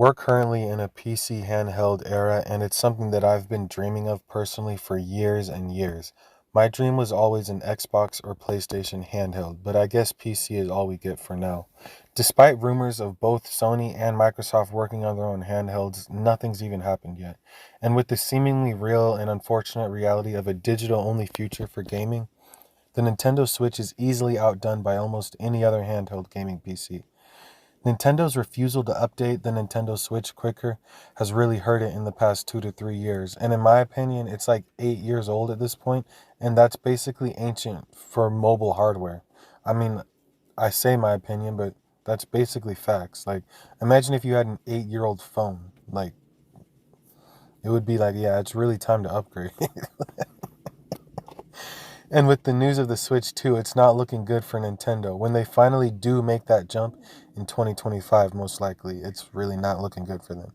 we're currently in a PC handheld era, and it's something that I've been dreaming of personally for years and years. My dream was always an Xbox or PlayStation handheld, but I guess PC is all we get for now. Despite rumors of both Sony and Microsoft working on their own handhelds, nothing's even happened yet. And with the seemingly real and unfortunate reality of a digital only future for gaming, the Nintendo Switch is easily outdone by almost any other handheld gaming PC. Nintendo's refusal to update the Nintendo Switch quicker has really hurt it in the past 2 to 3 years. And in my opinion, it's like 8 years old at this point, and that's basically ancient for mobile hardware. I mean, I say my opinion, but that's basically facts. Like, imagine if you had an 8-year-old phone. Like, it would be like, yeah, it's really time to upgrade. And with the news of the Switch 2, it's not looking good for Nintendo. When they finally do make that jump in 2025, most likely, it's really not looking good for them.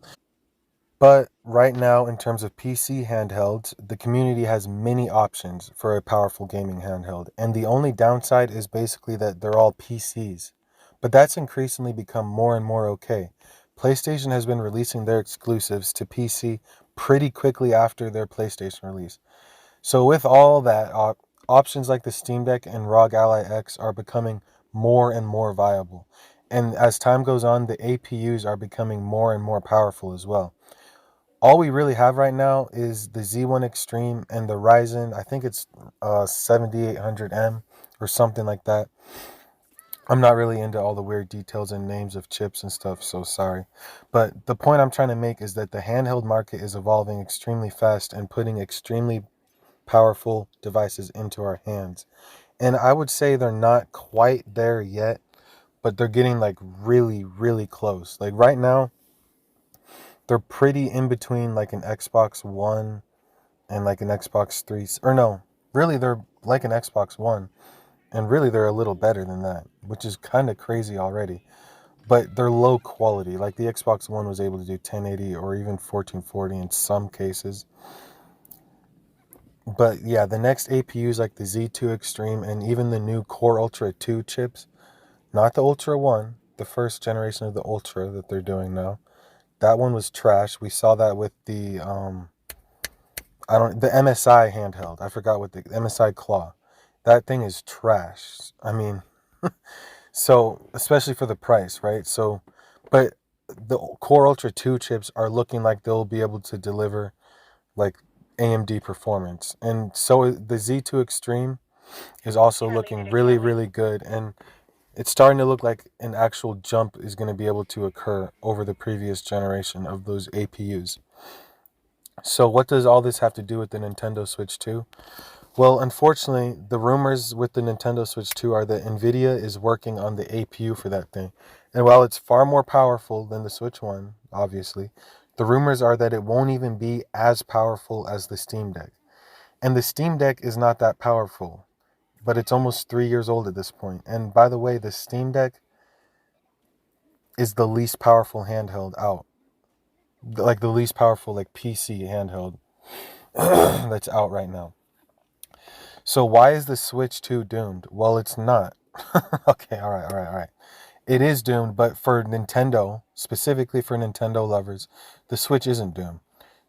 But right now, in terms of PC handhelds, the community has many options for a powerful gaming handheld. And the only downside is basically that they're all PCs. But that's increasingly become more and more okay. PlayStation has been releasing their exclusives to PC pretty quickly after their PlayStation release. So with all that, options like the Steam Deck and ROG Ally X are becoming more and more viable. And as time goes on, the APUs are becoming more and more powerful as well. All we really have right now is the Z1 Extreme and the Ryzen. I think it's 7800M or something like that. I'm not really into all the weird details and names of chips and stuff, so sorry. But the point I'm trying to make is that the handheld market is evolving extremely fast and putting extremely powerful devices into our hands. And I would say they're not quite there yet, but they're getting like really, really close. Like right now, they're pretty in between like an Xbox One and like an Xbox 3. Or no, really, they're like an Xbox One. And really, they're a little better than that, which is kind of crazy already. But they're low quality. Like the Xbox One was able to do 1080 or even 1440 in some cases. But yeah, the next APUs like the Z2 Extreme and even the new Core Ultra 2 chips, not the Ultra 1, the first generation of the Ultra that they're doing now. That one was trash. We saw that with the MSI handheld. I forgot what the MSI Claw. That thing is trash. I mean, so especially for the price, right? So, but the Core Ultra 2 chips are looking like they'll be able to deliver like AMD performance. And so the Z2 Extreme is also looking really, really good. And it's starting to look like an actual jump is going to be able to occur over the previous generation of those APUs. So, what does all this have to do with the Nintendo Switch 2? Well, unfortunately, the rumors with the Nintendo Switch 2 are that Nvidia is working on the APU for that thing. And while it's far more powerful than the Switch 1, obviously, the rumors are that it won't even be as powerful as the Steam Deck. And the Steam Deck is not that powerful, but it's almost 3 years old at this point. And by the way, the Steam Deck is the least powerful handheld out. Like the least powerful like PC handheld that's out right now. So why is the Switch 2 doomed? Well, it's not. Okay, all right. It is doomed, but for Nintendo, specifically for Nintendo lovers, the Switch isn't doomed.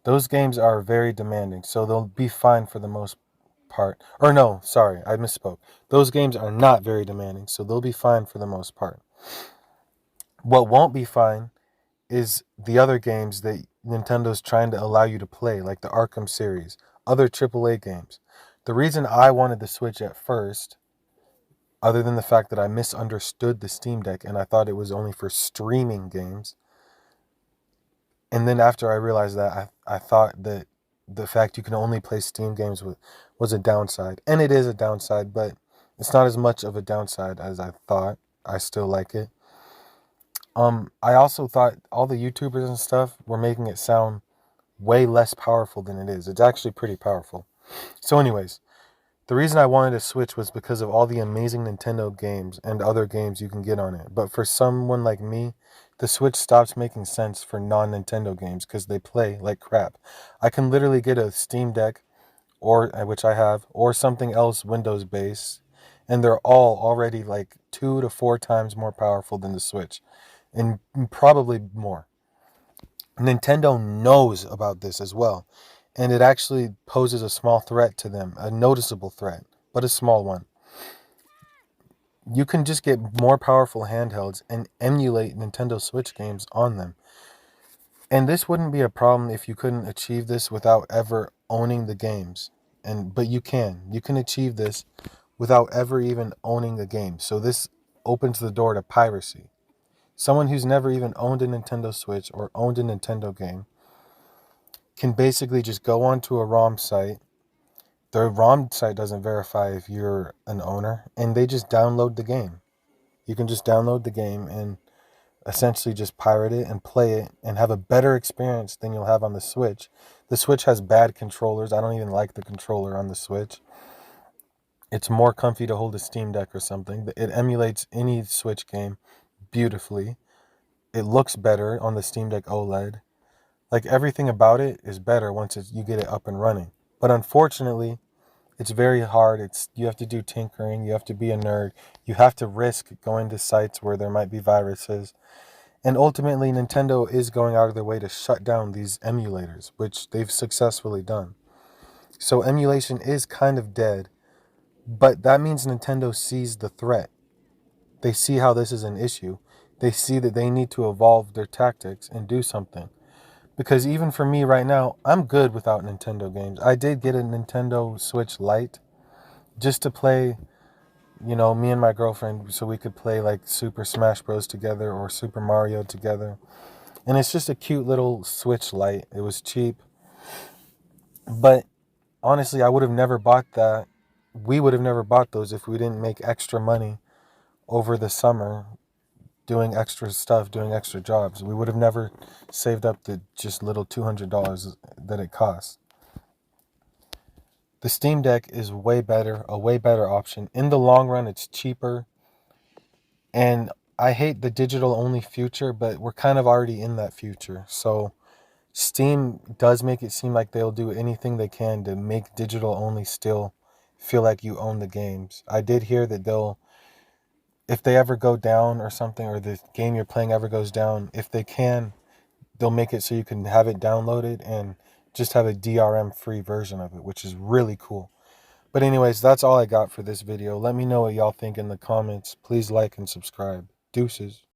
Those games are very demanding, so they'll be fine for the most part. Or no, sorry, I misspoke. Those games are not very demanding, so they'll be fine for the most part. What won't be fine is the other games that Nintendo's trying to allow you to play, like the Arkham series, other AAA games. The reason I wanted the Switch at first, other than the fact that I misunderstood the Steam Deck and I thought it was only for streaming games, and then after I realized that, I thought that the fact you can only play Steam games was a downside. And it is a downside, but it's not as much of a downside as I thought. I still like it. I also thought all the YouTubers and stuff were making it sound way less powerful than it is. It's actually pretty powerful. So anyways, the reason I wanted to Switch was because of all the amazing Nintendo games and other games you can get on it. But for someone like me, the Switch stops making sense for non-Nintendo games because they play like crap. I can literally get a Steam Deck, or which I have, or something else Windows based, and they're all already like 2 to 4 times more powerful than the Switch, and probably more. Nintendo knows about this as well, and it actually poses a small threat to them, a noticeable threat, but a small one. You can just get more powerful handhelds and emulate Nintendo Switch games on them. And this wouldn't be a problem if you couldn't achieve this without ever owning the games. But you can. You can achieve this without ever even owning the game. So this opens the door to piracy. Someone who's never even owned a Nintendo Switch or owned a Nintendo game can basically just go onto a ROM site. The ROM site doesn't verify if you're an owner, and they just download the game. You can just download the game and essentially just pirate it and play it and have a better experience than you'll have on the Switch. The Switch has bad controllers. I don't even like the controller on the Switch. It's more comfy to hold a Steam Deck or something. It emulates any Switch game beautifully. It looks better on the Steam Deck OLED. Like everything about it is better once you get it up and running. But unfortunately, it's very hard. You have to do tinkering. You have to be a nerd. You have to risk going to sites where there might be viruses. And ultimately, Nintendo is going out of their way to shut down these emulators, which they've successfully done. So emulation is kind of dead, but that means Nintendo sees the threat. They see how this is an issue. They see that they need to evolve their tactics and do something. Because even for me right now, I'm good without Nintendo games. I did get a Nintendo Switch Lite just to play, me and my girlfriend, so we could play like Super Smash Bros. Together or Super Mario together. And it's just a cute little Switch Lite. It was cheap. But honestly, I would have never bought that. We would have never bought those if we didn't make extra money over the summer doing extra stuff, doing extra jobs. We would have never saved up the just little $200 that it costs. The Steam Deck is a way better option. In the long run, it's cheaper. And I hate the digital only future, but we're kind of already in that future. So Steam does make it seem like they'll do anything they can to make digital only still feel like you own the games. I did hear that if they ever go down or something, or the game you're playing ever goes down, if they can, they'll make it so you can have it downloaded and just have a DRM free version of it, which is really cool. But anyways, that's all I got for this video. Let me know what y'all think in the comments. Please like and subscribe. Deuces.